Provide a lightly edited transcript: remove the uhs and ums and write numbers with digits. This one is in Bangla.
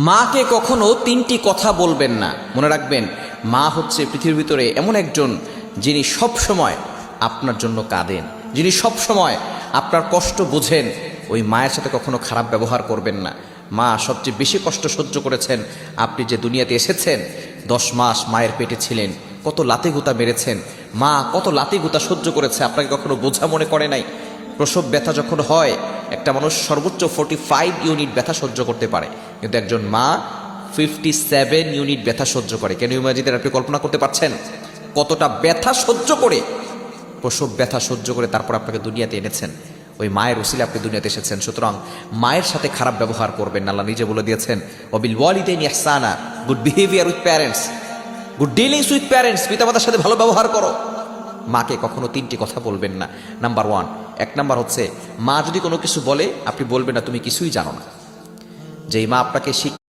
মাকে কখনো তিনটি কথা বলবেন না। মনে রাখবেন, মা হচ্ছে পৃথিবীর ভিতরে এমন একজন যিনি সব সময় আপনার জন্য কাঁদেন, যিনি সব সময় আপনার কষ্ট বোঝেন। ওই মায়ের সাথে কখনো খারাপ ব্যবহার করবেন না। মা সবচেয়ে বেশি কষ্ট সহ্য করেছেন। আপনি যে দুনিয়াতে এসেছেন, 10 মাস মায়ের পেটে ছিলেন, কত লাতে গুতা মেরেছেন, মা কত লাতে গুতা সহ্য করেছে, আপনাকে কখনো বোঝা মনে করে নাই। প্রসব ব্যথা যখন হয়, একটা মানুষ সর্বোচ্চ 45 ইউনিট ব্যথা সহ্য করতে পারে, কিন্তু একজন মা 57 ইউনিট ব্যথা সহ্য করে। কেন ইমাজিদের আপনি কল্পনা করতে পারছেন কতটা ব্যথা সহ্য করে, প্রসব ব্যথা সহ্য করে তারপর আপনাকে দুনিয়াতে এনেছেন। ওই মায়ের উসিলে আপনি দুনিয়াতে এসেছেন। সুতরাং মায়ের সাথে খারাপ ব্যবহার করবেন না। আল্লাহ নিজে বলে দিয়েছেন, ওয়াবিল ওয়ালিদাইনি ইহসানা, good behaviour with parents, good dealings with parents, পিতামাতার সাথে ভালো ব্যবহার করো। মাকে কখনো তিনটি কথা বলবেন না। নাম্বার 1, 1 নাম্বার হচ্ছে, মা যদি কোনো কিছু বলে আপনি বলবেন না তুমি কিছুই জানো না। যেই মা আপনাকে